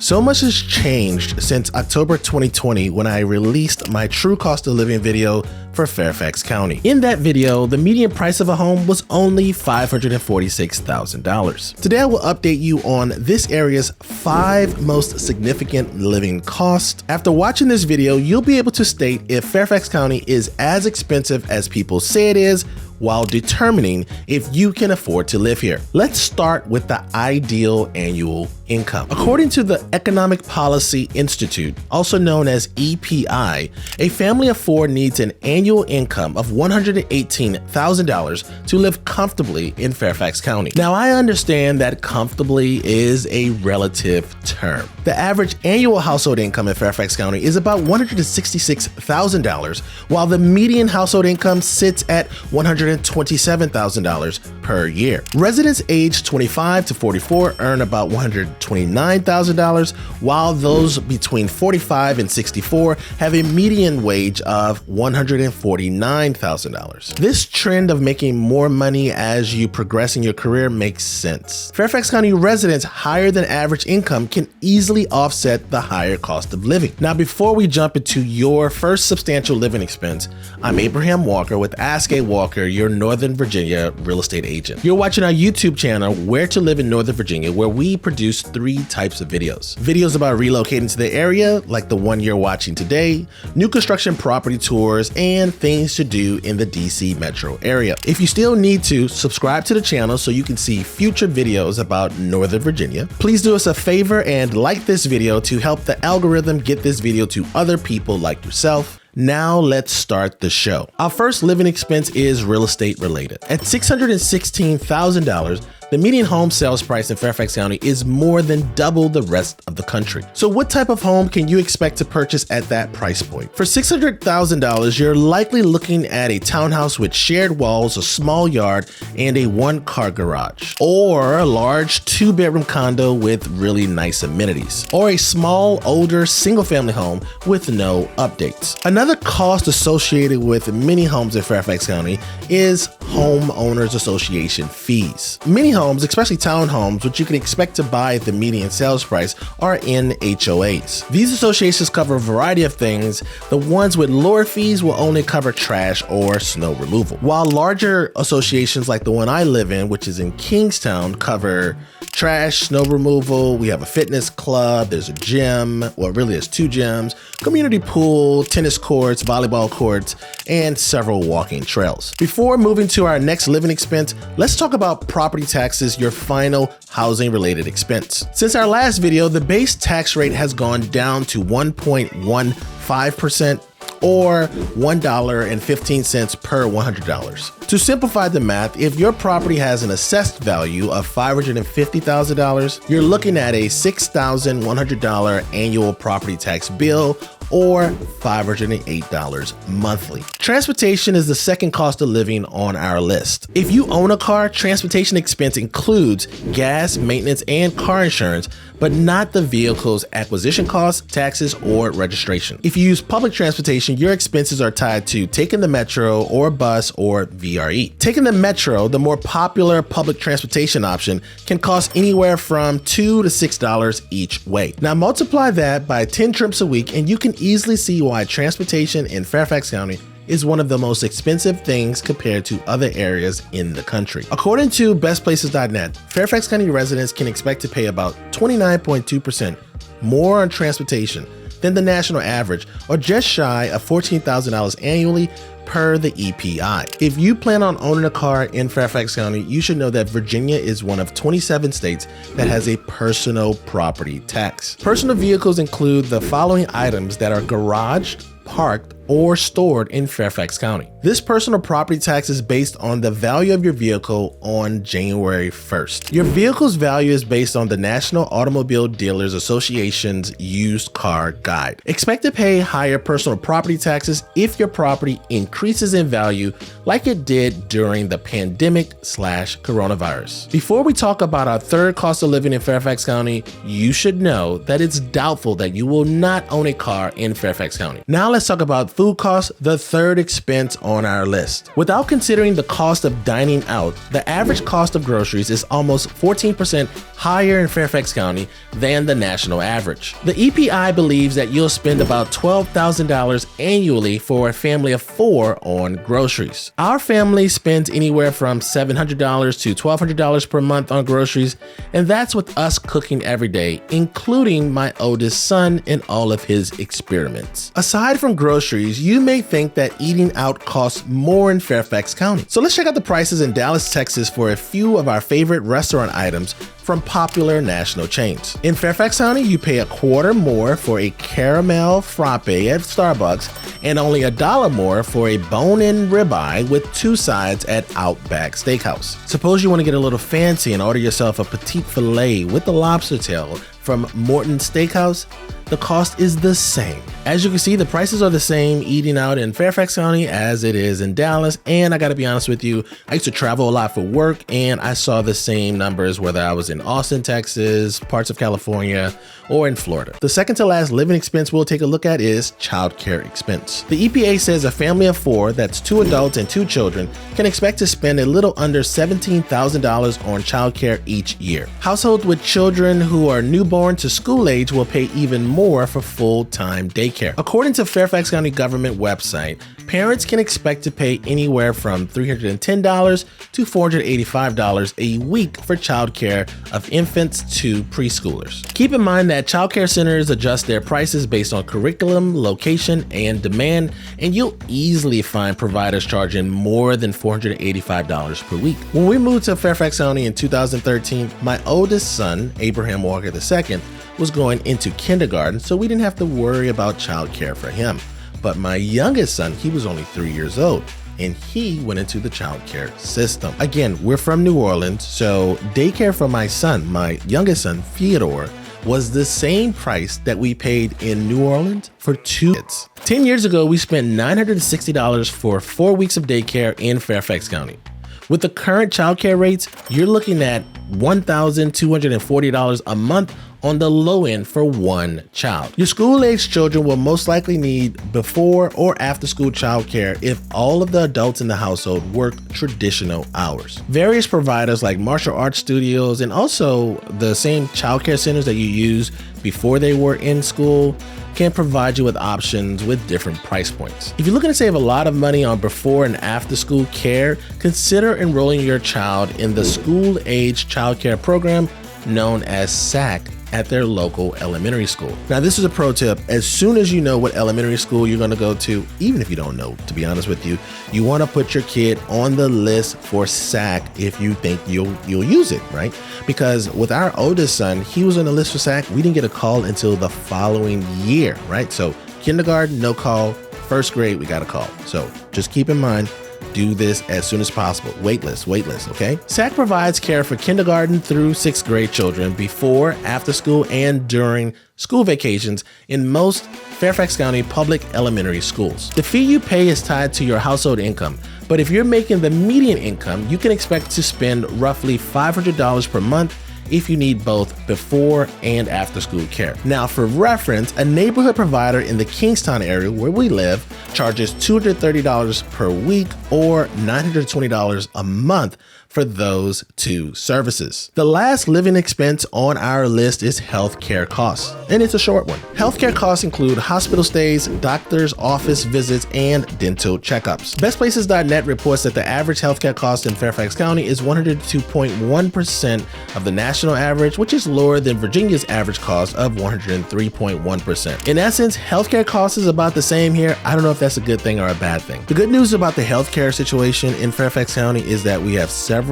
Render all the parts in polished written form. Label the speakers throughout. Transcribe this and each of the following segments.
Speaker 1: So much has changed since October 2020 when I released my true cost of living video for Fairfax County. In that video, the median price of a home was only $546,000. Today I will update you on this area's 5 most significant living costs. After watching this video, you'll be able to state if Fairfax County is as expensive as people say it is, while determining if you can afford to live here. Let's start with the ideal annual income. According to the Economic Policy Institute, also known as EPI, a family of 4 needs an annual income of $118,000 to live comfortably in Fairfax County. Now, I understand that comfortably is a relative term. The average annual household income in Fairfax County is about $166,000, while the median household income sits at $127,000 per year. Residents aged 25 to 44 earn about $129,000, while those between 45 and 64 have a median wage of $149,000. This trend of making more money as you progress in your career makes sense. Fairfax County residents' higher than average income can easily offset the higher cost of living. Now, before we jump into your first substantial living expense, I'm Abraham Walker with Ask A Walker, your Northern Virginia real estate agent. You're watching our YouTube channel, Where to Live in Northern Virginia, where we produce 3 types of videos. Videos about relocating to the area, like the one you're watching today, new construction property tours, and things to do in the DC metro area. If you still need to, subscribe to the channel so you can see future videos about Northern Virginia. Please do us a favor and like this video to help the algorithm get this video to other people like yourself. Now let's start the show. Our first living expense is real estate related. At $616,000, the median home sales price in Fairfax County is more than double the rest of the country. So what type of home can you expect to purchase at that price point? For $600,000, you're likely looking at a townhouse with shared walls, a small yard, and a 1-car garage, or a large 2-bedroom condo with really nice amenities, or a small, older single-family home with no updates. Another cost associated with many homes in Fairfax County is homeowners association fees. Many homes, especially townhomes, which you can expect to buy at the median sales price, are in HOAs. These associations cover a variety of things. The ones with lower fees will only cover trash or snow removal, while larger associations like the one I live in, which is in Kingstown, cover trash, snow removal. We have a fitness club, there's a gym, well, really there's 2 gyms, community pool, tennis courts, volleyball courts, and several walking trails. Before moving to our next living expense, let's talk about property taxes, your final housing related expense. Since our last video, the base tax rate has gone down to 1.15%, or $1.15 per $100. To simplify the math, if your property has an assessed value of $550,000, you're looking at a $6,100 annual property tax bill, or $508 monthly. Transportation is the second cost of living on our list. If you own a car, transportation expense includes gas, maintenance, and car insurance, but not the vehicle's acquisition costs, taxes, or registration. If you use public transportation, your expenses are tied to taking the metro or bus or VRE. Taking the metro, the more popular public transportation option, can cost anywhere from $2 to $6 each way. Now multiply that by 10 trips a week and you can easily see why transportation in Fairfax County is one of the most expensive things compared to other areas in the country. According to bestplaces.net, Fairfax County residents can expect to pay about 29.2% more on transportation than the national average, or just shy of $14,000 annually per the EPI. If you plan on owning a car in Fairfax County, you should know that Virginia is one of 27 states that has a personal property tax. Personal vehicles include the following items that are garaged, parked, or stored in Fairfax County. This personal property tax is based on the value of your vehicle on January 1st. Your vehicle's value is based on the National Automobile Dealers Association's used car guide. Expect to pay higher personal property taxes if your property increases in value like it did during the pandemic/coronavirus. Before we talk about our third cost of living in Fairfax County, you should know that it's doubtful that you will not own a car in Fairfax County. Now let's talk about food costs, the third expense on our list. Without considering the cost of dining out, the average cost of groceries is almost 14% higher in Fairfax County than the national average. The EPI believes that you'll spend about $12,000 annually for a family of 4 on groceries. Our family spends anywhere from $700 to $1,200 per month on groceries, and that's with us cooking every day, including my oldest son and all of his experiments. Aside from groceries, you may think that eating out costs more in Fairfax County. So let's check out the prices in Dallas, Texas for a few of our favorite restaurant items from popular national chains. In Fairfax County, you pay $0.25 more for a caramel frappe at Starbucks and only $1 more for a bone-in ribeye with 2 sides at Outback Steakhouse. Suppose you want to get a little fancy and order yourself a petite filet with the lobster tail from Morton's Steakhouse. The cost is the same. As you can see, the prices are the same eating out in Fairfax County as it is in Dallas. And I gotta be honest with you, I used to travel a lot for work and I saw the same numbers whether I was in Austin, Texas, parts of California, or in Florida. The second to last living expense we'll take a look at is childcare expense. The EPA says a family of 4, that's 2 adults and 2 children, can expect to spend a little under $17,000 on childcare each year. Households with children who are newborn to school age will pay even more for full-time daycare. According to Fairfax County government website, parents can expect to pay anywhere from $310 to $485 a week for childcare of infants to preschoolers. Keep in mind that childcare centers adjust their prices based on curriculum, location, and demand, and you'll easily find providers charging more than $485 per week. When we moved to Fairfax County in 2013, my oldest son, Abraham Walker II, was going into kindergarten, so we didn't have to worry about childcare for him. But my youngest son, he was only 3 years old, and he went into the childcare system. Again, we're from New Orleans, so daycare for my son, my youngest son, Theodore, was the same price that we paid in New Orleans for 2 kids. 10 years ago, we spent $960 for 4 weeks of daycare in Fairfax County. With the current childcare rates, you're looking at $1,240 a month on the low end for 1 child. Your school-aged children will most likely need before or after school childcare if all of the adults in the household work traditional hours. Various providers like martial arts studios and also the same childcare centers that you use before they were in school can provide you with options with different price points. If you're looking to save a lot of money on before and after school care, consider enrolling your child in the school-age childcare program known as SAC at their local elementary school. Now, this is a pro tip. As soon as you know what elementary school you're going to go to, even if you don't know, to be honest with you, you want to put your kid on the list for SAC if you think you'll use it, right? Because with our oldest son, he was on the list for SAC. We didn't get a call until the following year, right? So kindergarten, no call. First grade, we got a call. So just keep in mind, do this as soon as possible. Waitlist, okay? SAC provides care for kindergarten through 6th grade children before, after school, and during school vacations in most Fairfax County public elementary schools. The fee you pay is tied to your household income, but if you're making the median income, you can expect to spend roughly $500 per month if you need both before and after school care. Now, for reference, a neighborhood provider in the Kingstown area where we live charges $230 per week or $920 a month for those 2 services. The last living expense on our list is healthcare costs, and it's a short one. Healthcare costs include hospital stays, doctor's office visits, and dental checkups. BestPlaces.net reports that the average healthcare cost in Fairfax County is 102.1% of the national average, which is lower than Virginia's average cost of 103.1%. In essence, healthcare costs is about the same here. I don't know if that's a good thing or a bad thing. The good news about the healthcare situation in Fairfax County is that we have several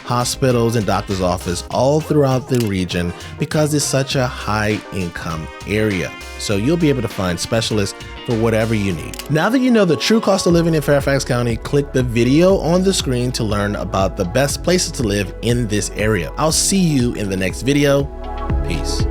Speaker 1: hospitals and doctor's offices all throughout the region because it's such a high income area. So you'll be able to find specialists for whatever you need. Now that you know the true cost of living in Fairfax County, click the video on the screen to learn about the best places to live in this area. I'll see you in the next video. Peace.